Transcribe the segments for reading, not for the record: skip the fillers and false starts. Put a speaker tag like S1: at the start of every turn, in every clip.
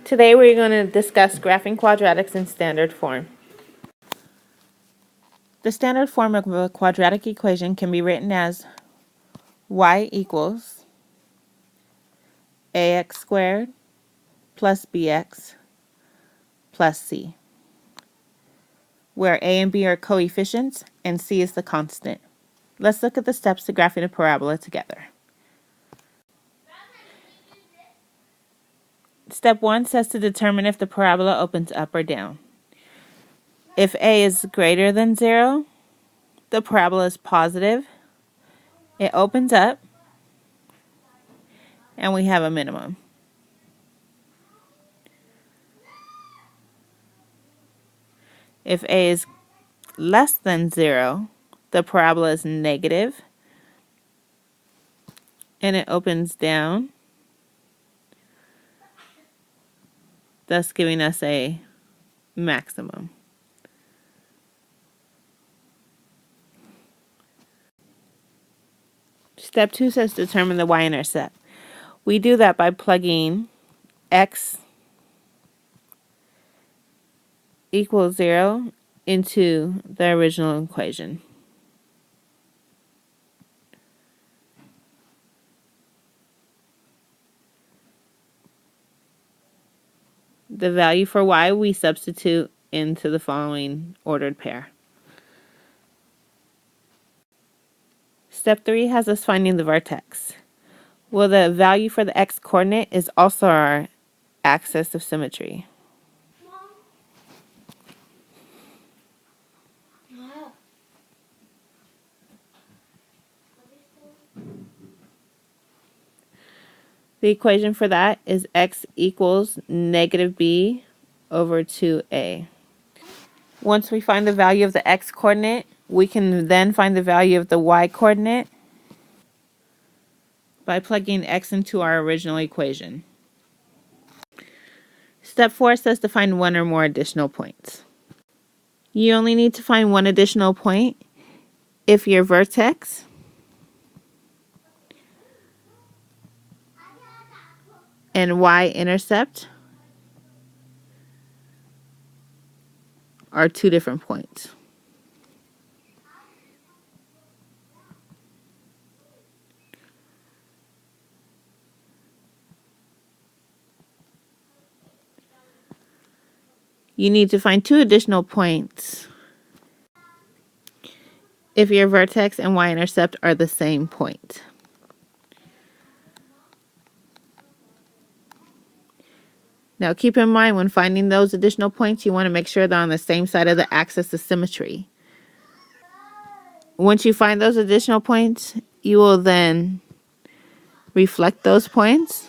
S1: Today we're going to discuss graphing quadratics in standard form. The standard form of a quadratic equation can be written as y equals ax squared plus bx plus c, where a and b are coefficients and c is the constant. Let's look at the steps to graphing a parabola together. Step 1 says to determine if the parabola opens up or down. If a is greater than 0, the parabola is positive, it opens up, and we have a minimum. If a is less than 0, the parabola is negative, and it opens down, thus giving us a maximum. Step 2 says determine the y-intercept. We do that by plugging x equals 0 into the original equation. The value for y we substitute into the following ordered pair. Step 3 has us finding the vertex. Well, the value for the x-coordinate is also our axis of symmetry. The equation for that is x equals negative b over 2a. Once we find the value of the x-coordinate, we can then find the value of the y-coordinate by plugging x into our original equation. Step 4 says to find one or more additional points. You only need to find one additional point if your vertex and y-intercept are two different points. You need to find two additional points if your vertex and y-intercept are the same point. Now keep in mind when finding those additional points, you want to make sure they're on the same side of the axis of symmetry. Once you find those additional points, you will then reflect those points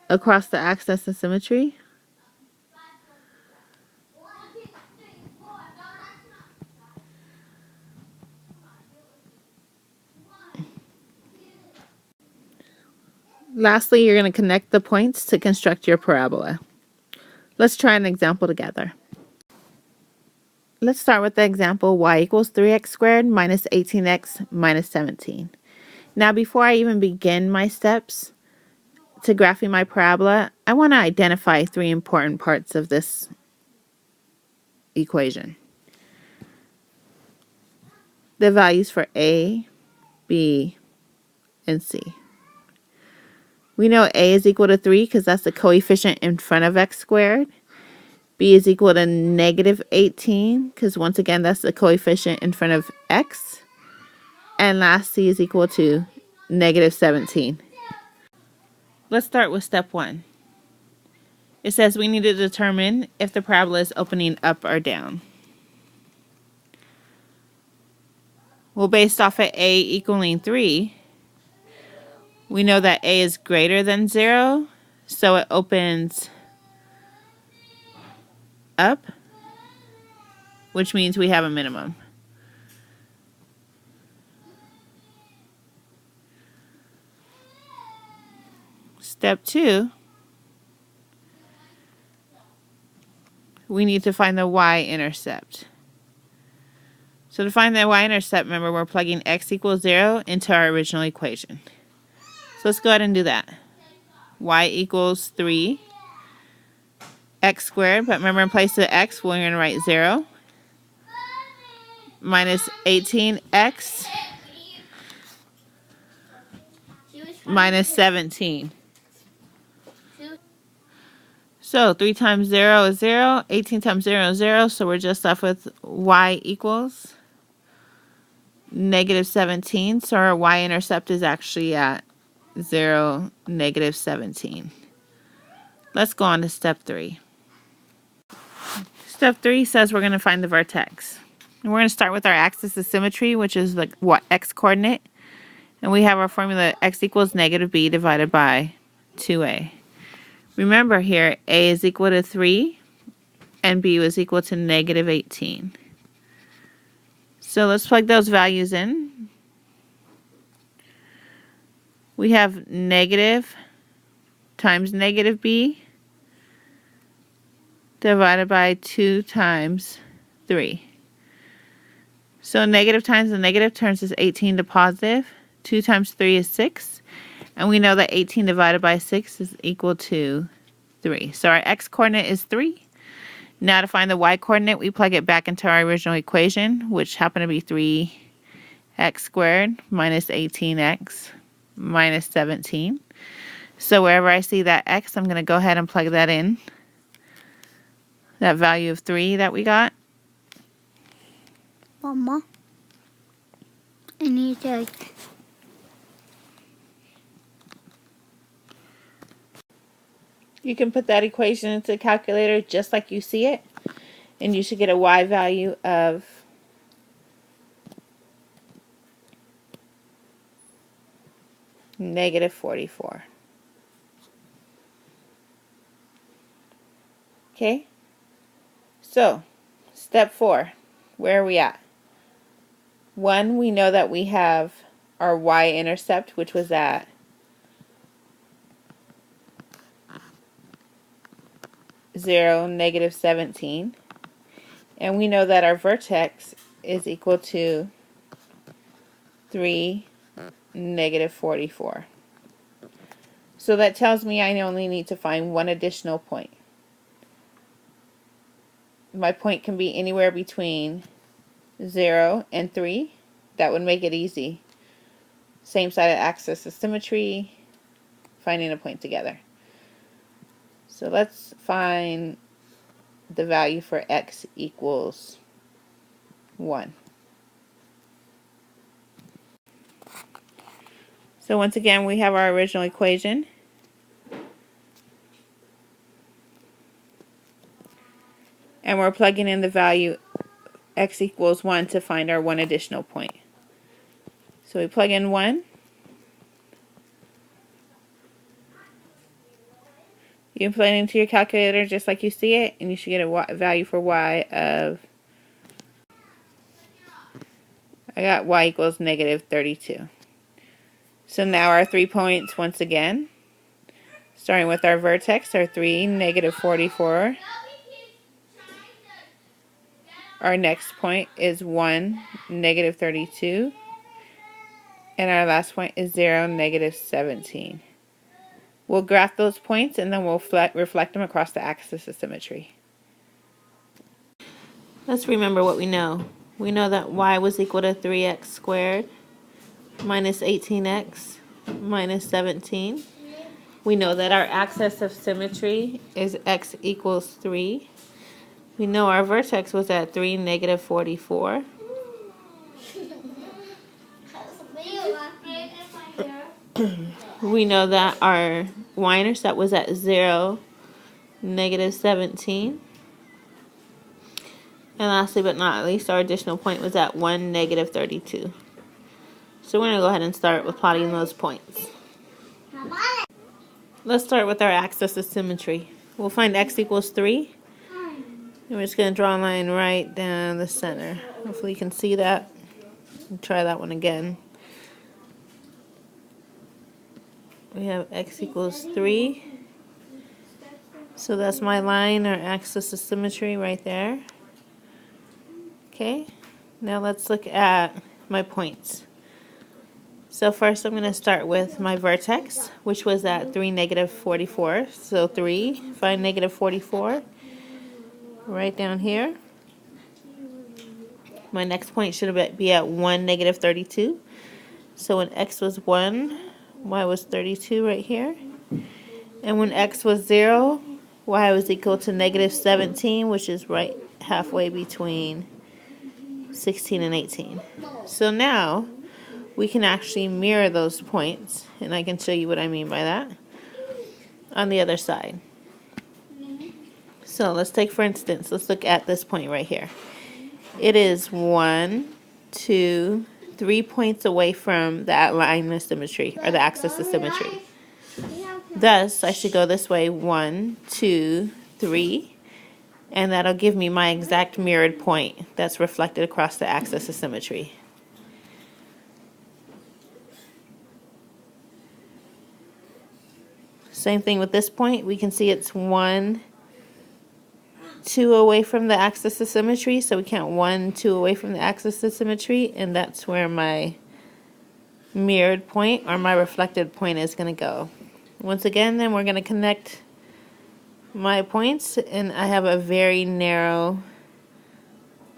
S1: across the axis of symmetry. Lastly, you're going to connect the points to construct your parabola. Let's try an example together. Let's start with the example y equals 3x squared minus 18x minus 17. Now before I even begin my steps to graphing my parabola, I want to identify three important parts of this equation. The values for a, b, and c. We know a is equal to 3 because that's the coefficient in front of x squared. B is equal to negative 18 because once again that's the coefficient in front of x. And last, c is equal to negative 17. Let's start with step 1. It says we need to determine if the parabola is opening up or down. Well, based off of a equaling 3, we know that a is greater than 0, so it opens up, which means we have a minimum. Step 2, we need to find the y-intercept. So to find the y-intercept, remember we're plugging x equals 0 into our original equation. So let's go ahead and do that. Y equals 3 x squared, but remember in place of x, we're going to write 0, minus 18x minus 17. So 3 times 0 is 0, 18 times 0 is 0, so we're just left with y equals negative 17. So our y-intercept is actually at 0, negative 17. Let's go on to step 3. Step 3 says we're going to find the vertex. And we're going to start with our axis of symmetry, which is like what x coordinate. And we have our formula x equals negative b divided by 2a. Remember here, a is equal to 3 and b was equal to negative 18. So let's plug those values in. We have negative times negative b divided by 2 times 3. So negative times the negative turns this 18 to positive. 2 times 3 is 6. And we know that 18 divided by 6 is equal to 3. So our x-coordinate is 3. Now to find the y-coordinate, we plug it back into our original equation, which happened to be 3x squared minus 18x minus 17. So wherever I see that x, I'm going to go ahead and plug that in. That value of 3 that we got.
S2: Mama, I need to.
S1: You can put that equation into the calculator just like you see it, and you should get a y value of negative 44. Okay, so step 4, where are we at? 1, we know that we have our y-intercept, which was at 0, negative 17. And we know that our vertex is equal to 3, negative 44. So that tells me I only need to find one additional point. My point can be anywhere between 0 and 3. That would make it easy. Same side of axis of symmetry, finding a point together. So let's find the value for x equals 1. So once again, we have our original equation. And we're plugging in the value x equals 1 to find our one additional point. So we plug in 1. You can plug it into your calculator just like you see it, and you should get a value for y of, I got y equals negative 32. So now our 3 points once again, starting with our vertex, are 3, negative 44. Our next point is 1, negative 32. And our last point is 0, negative 17. We'll graph those points and then we'll reflect them across the axis of symmetry. Let's remember what we know. We know that y was equal to 3x squared minus 18x minus 17. We know that our axis of symmetry is x equals 3. We know our vertex was at 3, negative 44. We know that our y-intercept was at 0, negative 17. And lastly but not least, our additional point was at 1, negative 32. So we're going to go ahead and start with plotting those points. Let's start with our axis of symmetry. We'll find x equals 3. And we're just going to draw a line right down the center. Hopefully you can see that. We'll try that one again. We have x equals 3. So that's my line, our axis of symmetry right there. Okay. Now let's look at my points. So first I'm going to start with my vertex, which was at 3, negative 44. So 3, find negative 44, right down here. My next point should be at 1, negative 32. So when x was 1, y was 32 right here. And when x was 0, y was equal to negative 17, which is right halfway between 16 and 18. So now we can actually mirror those points, and I can show you what I mean by that on the other side. So let's take, for instance, let's look at this point right here. It is 1, 2, 3 points away from the line of symmetry, or the axis of symmetry. Thus, I should go this way, 1, 2, 3, and that'll give me my exact mirrored point that's reflected across the axis of symmetry. Same thing with this point. We can see it's 1, 2 away from the axis of symmetry, so we count 1, 2 away from the axis of symmetry, and that's where my mirrored point or my reflected point is going to go. Once again, then we're going to connect my points, and I have a very narrow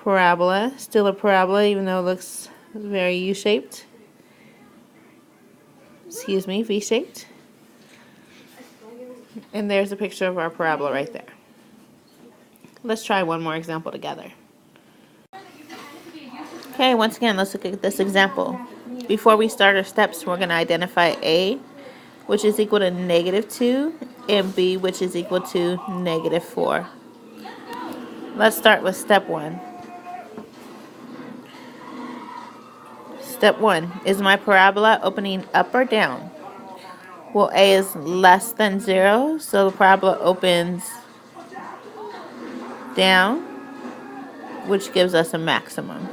S1: parabola, still a parabola even though it looks very U-shaped. Excuse me, V-shaped. And there's a picture of our parabola right there. Let's try one more example together. Okay, once again, let's look at this example. Before we start our steps, we're going to identify A, which is equal to negative 2, and B, which is equal to negative 4. Let's start with step 1. Step 1, is my parabola opening up or down? Well, A is less than 0, so the parabola opens down, which gives us a maximum.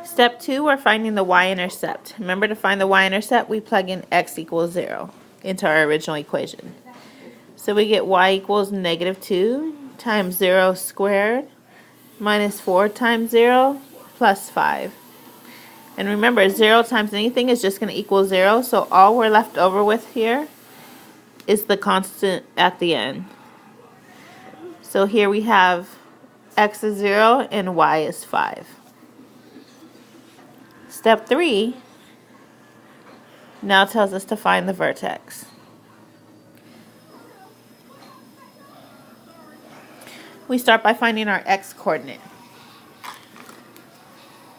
S1: Step 2, we're finding the y-intercept. Remember, to find the y-intercept, we plug in x equals 0 into our original equation. So we get y equals negative 2 times 0 squared minus 4 times 0 plus 5. And remember, 0 times anything is just going to equal 0, so all we're left over with here is the constant at the end. So here we have x is 0 and y is 5. Step 3 now tells us to find the vertex. We start by finding our x coordinate.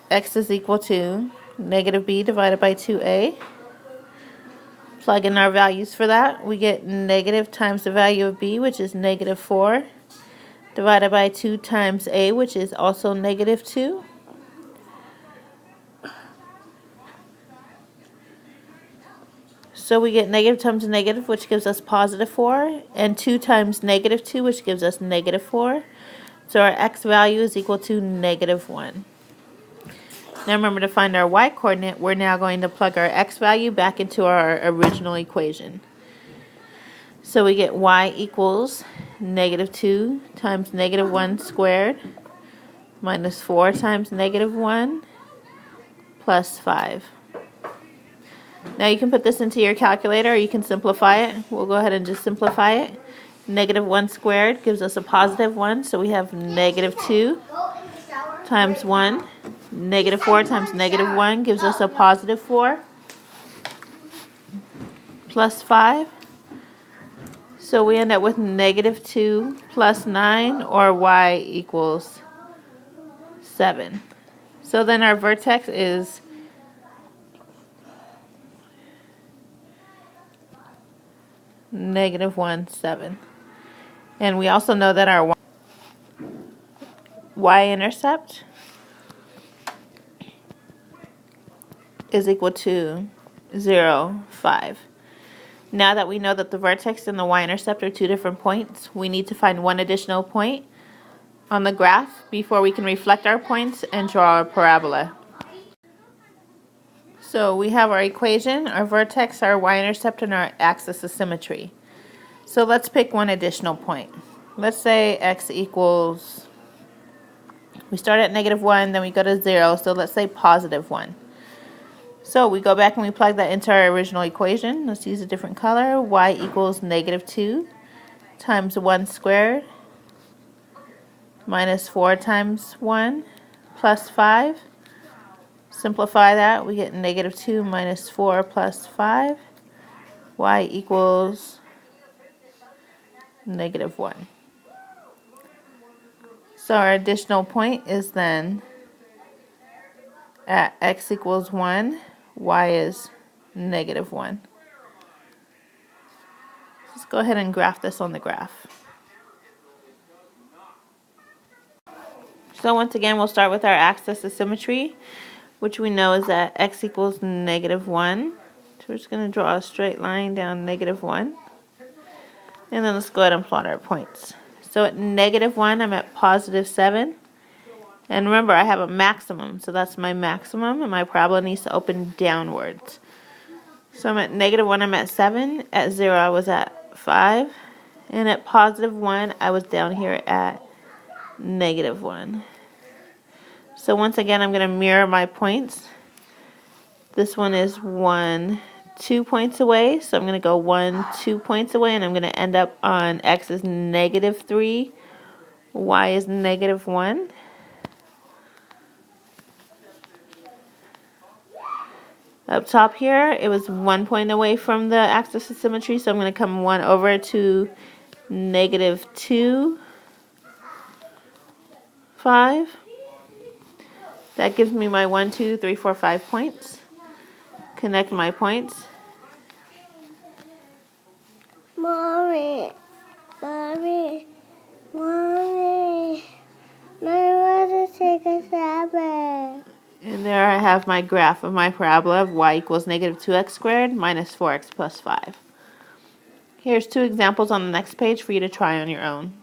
S1: X is equal to negative b divided by 2a. Plug in our values for that. We get negative times the value of b, which is negative 4, divided by 2 times a, which is also negative 2. So we get negative times negative, which gives us positive 4, and 2 times negative 2, which gives us negative 4. So our x value is equal to negative 1. Now remember, to find our y-coordinate, we're now going to plug our x value back into our original equation. So we get y equals negative 2 times negative 1 squared minus 4 times negative 1 plus 5. Now you can put this into your calculator, or you can simplify it. We'll go ahead and just simplify it. Negative 1 squared gives us a positive 1, so we have negative 2 times 1. Negative 4 times negative 1 gives us a positive 4 plus 5. So we end up with negative 2 plus 9, or y equals 7. So then our vertex is negative 1, 7. And we also know that our y-intercept is equal to 0, 5. Now that we know that the vertex and the y-intercept are two different points, we need to find one additional point on the graph before we can reflect our points and draw a parabola. So we have our equation, our vertex, our y-intercept, and our axis of symmetry. So let's pick one additional point. let's say x equals, we start at -1, then we go to 0, so let's say +1. So we go back and we plug that into our original equation. Let's use a different color. Y equals -2 times 1 squared minus 4 times 1 plus 5. Simplify that, we get -2 minus 4 plus 5. Y equals -1. So our additional point is then at x equals 1, y is -1. Let's go ahead and graph this on the graph. So once again, we'll start with our axis of symmetry, which we know is that x equals -1. So we're just going to draw a straight line down -1. And then let's go ahead and plot our points. So at -1, I'm at +7. And remember, I have a maximum, so that's my maximum, and my parabola needs to open downwards. So I'm at -1, I'm at 7. At 0, I was at 5. And at +1, I was down here at -1. So once again, I'm going to mirror my points. This one is 1, 2 points away, so I'm going to go 1, 2 points away, and I'm going to end up on x is -3, y is -1. Up top here, it was 1 point away from the axis of symmetry, so I'm going to come 1 over to -2, 5. That gives me my 1, 2, 3, 4, 5 points. Connect my points.
S2: Mommy, Mommy, Mommy, I want to take a shower.
S1: And there I have my graph of my parabola of y equals -2x squared minus 4x plus 5. Here's 2 examples on the next page for you to try on your own.